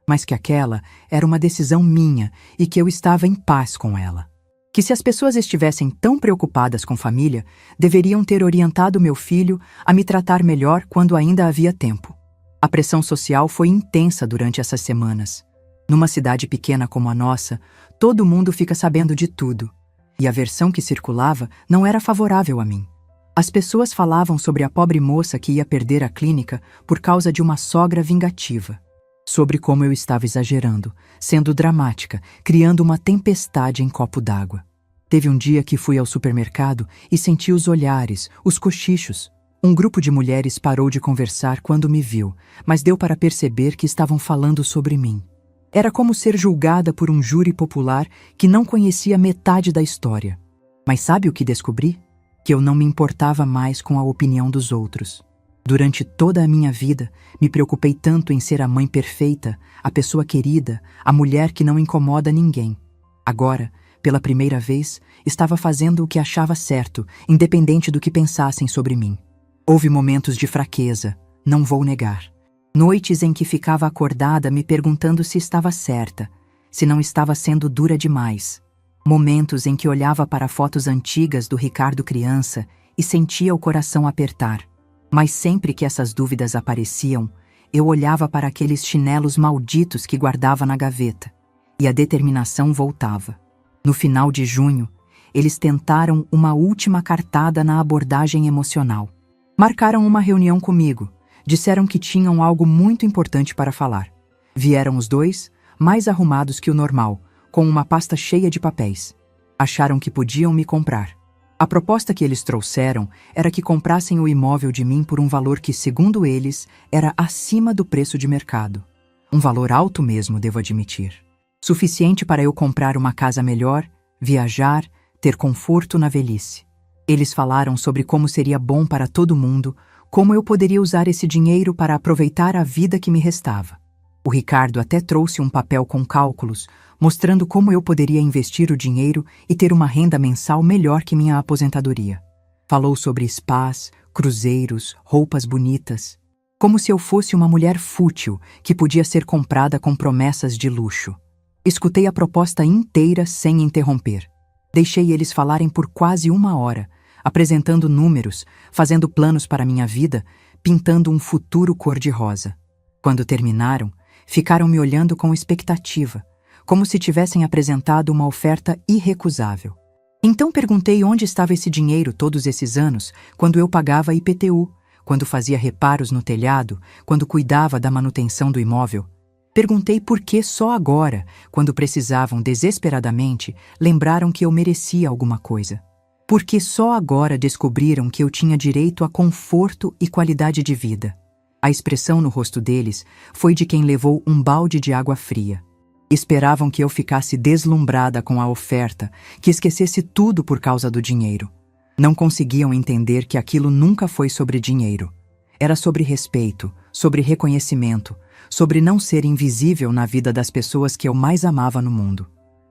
mas que aquela era uma decisão minha e que eu estava em paz com ela. Que se as pessoas estivessem tão preocupadas com família, deveriam ter orientado meu filho a me tratar melhor quando ainda havia tempo. A pressão social foi intensa durante essas semanas. Numa cidade pequena como a nossa, todo mundo fica sabendo de tudo. E a versão que circulava não era favorável a mim. As pessoas falavam sobre a pobre moça que ia perder a clínica por causa de uma sogra vingativa. Sobre como eu estava exagerando, sendo dramática, criando uma tempestade em copo d'água. Teve um dia que fui ao supermercado e senti os olhares, os cochichos. Um grupo de mulheres parou de conversar quando me viu, mas deu para perceber que estavam falando sobre mim. Era como ser julgada por um júri popular que não conhecia metade da história. Mas sabe o que descobri? Que eu não me importava mais com a opinião dos outros. Durante toda a minha vida, me preocupei tanto em ser a mãe perfeita, a pessoa querida, a mulher que não incomoda ninguém. Agora, pela primeira vez, estava fazendo o que achava certo, independente do que pensassem sobre mim. Houve momentos de fraqueza, não vou negar. Noites em que ficava acordada me perguntando se estava certa, se não estava sendo dura demais. Momentos em que olhava para fotos antigas do Ricardo criança e sentia o coração apertar. Mas sempre que essas dúvidas apareciam, eu olhava para aqueles chinelos malditos que guardava na gaveta, e a determinação voltava. No final de junho, eles tentaram uma última cartada na abordagem emocional. Marcaram uma reunião comigo. Disseram que tinham algo muito importante para falar. Vieram os dois, mais arrumados que o normal, com uma pasta cheia de papéis. Acharam que podiam me comprar. A proposta que eles trouxeram era que comprassem o imóvel de mim por um valor que, segundo eles, era acima do preço de mercado. Um valor alto mesmo, devo admitir. Suficiente para eu comprar uma casa melhor, viajar, ter conforto na velhice. Eles falaram sobre como seria bom para todo mundo, como eu poderia usar esse dinheiro para aproveitar a vida que me restava. O Ricardo até trouxe um papel com cálculos, mostrando como eu poderia investir o dinheiro e ter uma renda mensal melhor que minha aposentadoria. Falou sobre spas, cruzeiros, roupas bonitas. Como se eu fosse uma mulher fútil que podia ser comprada com promessas de luxo. Escutei a proposta inteira sem interromper. Deixei eles falarem por quase 1 hora, apresentando números, fazendo planos para minha vida, pintando um futuro cor-de-rosa. Quando terminaram, ficaram me olhando com expectativa, como se tivessem apresentado uma oferta irrecusável. Então perguntei onde estava esse dinheiro todos esses anos, quando eu pagava IPTU, quando fazia reparos no telhado, quando cuidava da manutenção do imóvel. Perguntei por que só agora, quando precisavam desesperadamente, lembraram que eu merecia alguma coisa. Porque só agora descobriram que eu tinha direito a conforto e qualidade de vida. A expressão no rosto deles foi de quem levou um balde de água fria. Esperavam que eu ficasse deslumbrada com a oferta, que esquecesse tudo por causa do dinheiro. Não conseguiam entender que aquilo nunca foi sobre dinheiro. Era sobre respeito, sobre reconhecimento, sobre não ser invisível na vida das pessoas que eu mais amava no mundo.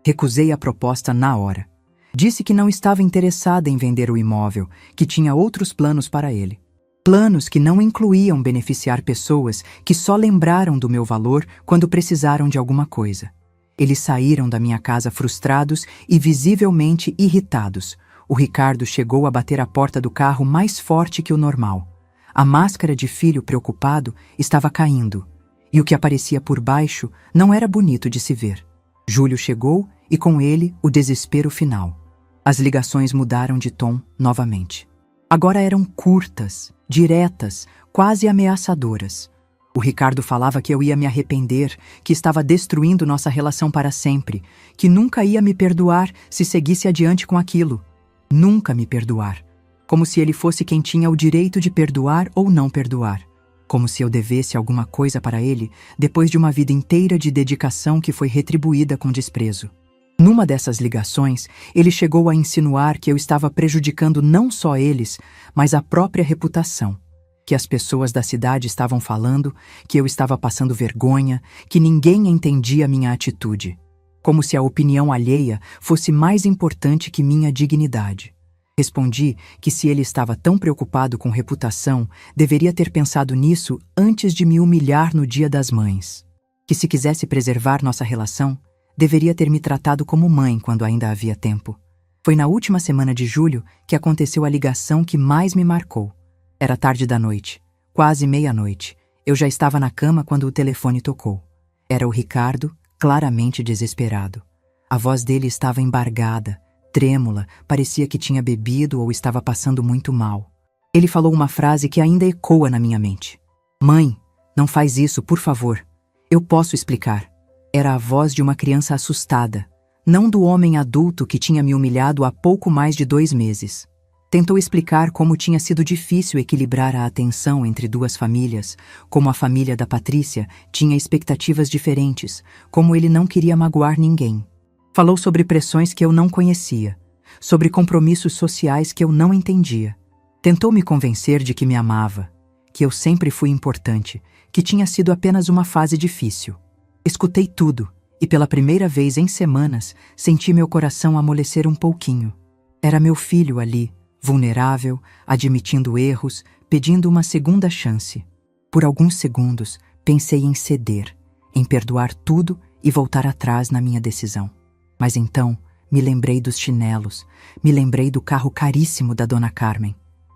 Recusei a proposta na hora. Disse que não estava interessada em vender o imóvel, que tinha outros planos para ele. Planos que não incluíam beneficiar pessoas que só lembraram do meu valor quando precisaram de alguma coisa. Eles saíram da minha casa frustrados e visivelmente irritados. O Ricardo chegou a bater a porta do carro mais forte que o normal. A máscara de filho preocupado estava caindo, e o que aparecia por baixo não era bonito de se ver. Júlio chegou e com ele o desespero final. As ligações mudaram de tom novamente. Agora eram curtas, diretas, quase ameaçadoras. O Ricardo falava que eu ia me arrepender, que estava destruindo nossa relação para sempre, que nunca ia me perdoar se seguisse adiante com aquilo. Nunca me perdoar. Como se ele fosse quem tinha o direito de perdoar ou não perdoar. Como se eu devesse alguma coisa para ele, depois de uma vida inteira de dedicação que foi retribuída com desprezo. Numa dessas ligações, ele chegou a insinuar que eu estava prejudicando não só eles, mas a própria reputação. Que as pessoas da cidade estavam falando, que eu estava passando vergonha, que ninguém entendia minha atitude. Como se a opinião alheia fosse mais importante que minha dignidade. Respondi que se ele estava tão preocupado com reputação, deveria ter pensado nisso antes de me humilhar no Dia das Mães. Que se quisesse preservar nossa relação, deveria ter me tratado como mãe quando ainda havia tempo. Foi na última semana de julho que aconteceu a ligação que mais me marcou. Era tarde da noite, quase meia-noite. Eu já estava na cama quando o telefone tocou. Era o Ricardo, claramente desesperado. A voz dele estava embargada, trêmula, parecia que tinha bebido ou estava passando muito mal. Ele falou uma frase que ainda ecoa na minha mente. "Mãe, não faz isso, por favor. Eu posso explicar." Era a voz de uma criança assustada, não do homem adulto que tinha me humilhado há pouco mais de 2 meses. Tentou explicar como tinha sido difícil equilibrar a atenção entre duas famílias, como a família da Patrícia tinha expectativas diferentes, como ele não queria magoar ninguém. Falou sobre pressões que eu não conhecia, sobre compromissos sociais que eu não entendia. Tentou me convencer de que me amava, que eu sempre fui importante, que tinha sido apenas uma fase difícil. Escutei tudo, e pela primeira vez em semanas, senti meu coração amolecer um pouquinho. Era meu filho ali, vulnerável, admitindo erros, pedindo uma segunda chance. Por alguns segundos, pensei em ceder, em perdoar tudo e voltar atrás na minha decisão. Mas então, me lembrei dos chinelos, me lembrei do carro caríssimo da Dona Carmen.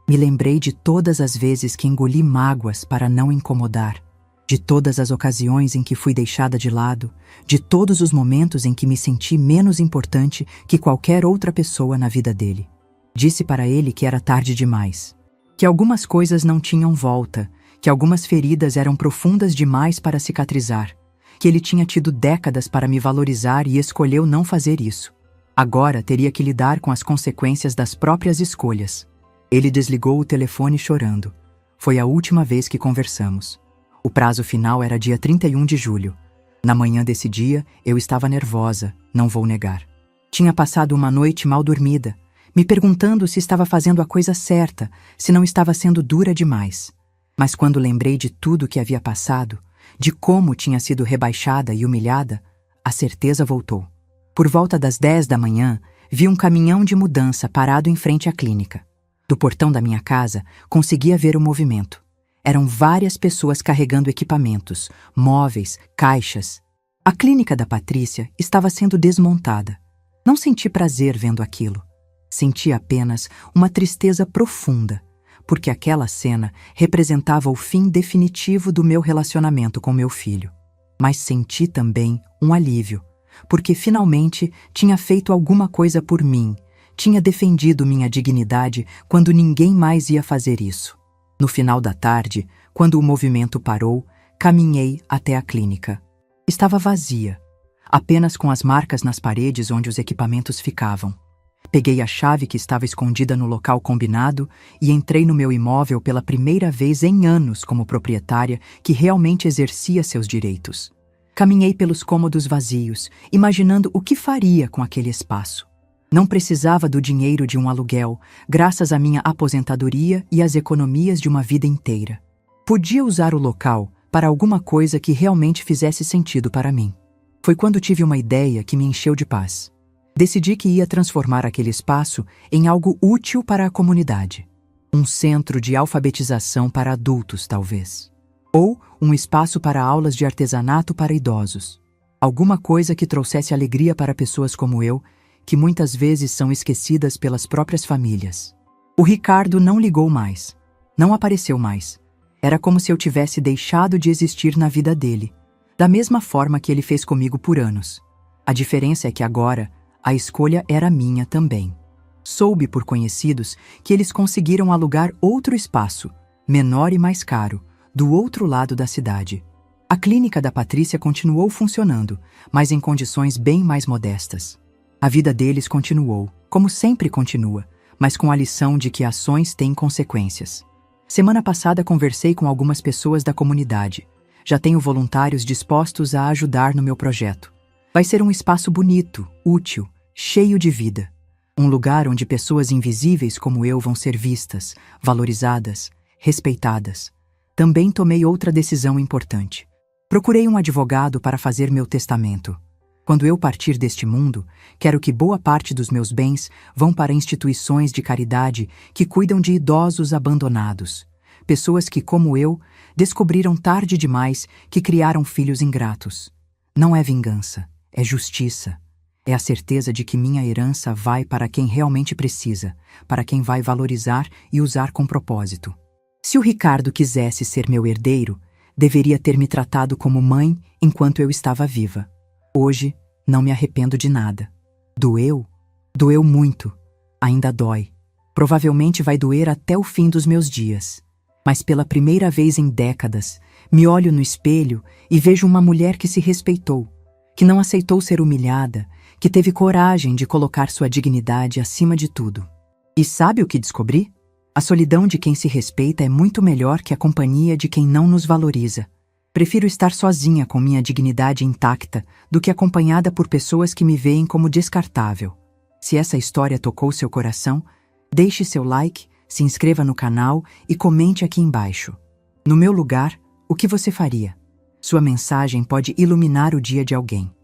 Me lembrei de todas as vezes que engoli mágoas para não incomodar, de todas as ocasiões em que fui deixada de lado, de todos os momentos em que me senti menos importante que qualquer outra pessoa na vida dele. Disse para ele que era tarde demais, que algumas coisas não tinham volta, que algumas feridas eram profundas demais para cicatrizar, que ele tinha tido décadas para me valorizar e escolheu não fazer isso. Agora teria que lidar com as consequências das próprias escolhas. Ele desligou o telefone chorando. Foi a última vez que conversamos. O prazo final era dia 31 de julho. Na manhã desse dia, eu estava nervosa, não vou negar. Tinha passado uma noite mal dormida, me perguntando se estava fazendo a coisa certa, se não estava sendo dura demais. Mas quando lembrei de tudo que havia passado, de como tinha sido rebaixada e humilhada, a certeza voltou. Por volta das 10 da manhã, vi um caminhão de mudança parado em frente à clínica. Do portão da minha casa, conseguia ver o movimento. Eram várias pessoas carregando equipamentos, móveis, caixas. A clínica da Patrícia estava sendo desmontada. Não senti prazer vendo aquilo. Senti apenas uma tristeza profunda, porque aquela cena representava o fim definitivo do meu relacionamento com meu filho. Mas senti também um alívio, porque finalmente tinha feito alguma coisa por mim, tinha defendido minha dignidade quando ninguém mais ia fazer isso. No final da tarde, quando o movimento parou, caminhei até a clínica. Estava vazia, apenas com as marcas nas paredes onde os equipamentos ficavam. Peguei a chave que estava escondida no local combinado e entrei no meu imóvel pela primeira vez em anos como proprietária que realmente exercia seus direitos. Caminhei pelos cômodos vazios, imaginando o que faria com aquele espaço. Não precisava do dinheiro de um aluguel, graças à minha aposentadoria e às economias de uma vida inteira. Podia usar o local para alguma coisa que realmente fizesse sentido para mim. Foi quando tive uma ideia que me encheu de paz. Decidi que ia transformar aquele espaço em algo útil para a comunidade. Um centro de alfabetização para adultos, talvez. Ou um espaço para aulas de artesanato para idosos. Alguma coisa que trouxesse alegria para pessoas como eu, que muitas vezes são esquecidas pelas próprias famílias. O Ricardo não ligou mais. Não apareceu mais. Era como se eu tivesse deixado de existir na vida dele, da mesma forma que ele fez comigo por anos. A diferença é que agora, a escolha era minha também. Soube por conhecidos que eles conseguiram alugar outro espaço, menor e mais caro, do outro lado da cidade. A clínica da Patrícia continuou funcionando, mas em condições bem mais modestas. A vida deles continuou, como sempre continua, mas com a lição de que ações têm consequências. Semana passada conversei com algumas pessoas da comunidade. Já tenho voluntários dispostos a ajudar no meu projeto. Vai ser um espaço bonito, útil, cheio de vida. Um lugar onde pessoas invisíveis como eu vão ser vistas, valorizadas, respeitadas. Também tomei outra decisão importante. Procurei um advogado para fazer meu testamento. Quando eu partir deste mundo, quero que boa parte dos meus bens vão para instituições de caridade que cuidam de idosos abandonados. Pessoas que, como eu, descobriram tarde demais que criaram filhos ingratos. Não é vingança, é justiça. É a certeza de que minha herança vai para quem realmente precisa, para quem vai valorizar e usar com propósito. Se o Ricardo quisesse ser meu herdeiro, deveria ter me tratado como mãe enquanto eu estava viva. Hoje, não me arrependo de nada. Doeu? Doeu muito. Ainda dói. Provavelmente vai doer até o fim dos meus dias. Mas pela primeira vez em décadas, me olho no espelho e vejo uma mulher que se respeitou, que não aceitou ser humilhada, que teve coragem de colocar sua dignidade acima de tudo. E sabe o que descobri? A solidão de quem se respeita é muito melhor que a companhia de quem não nos valoriza. Prefiro estar sozinha com minha dignidade intacta do que acompanhada por pessoas que me veem como descartável. Se essa história tocou seu coração, deixe seu like, se inscreva no canal e comente aqui embaixo. No meu lugar, o que você faria? Sua mensagem pode iluminar o dia de alguém.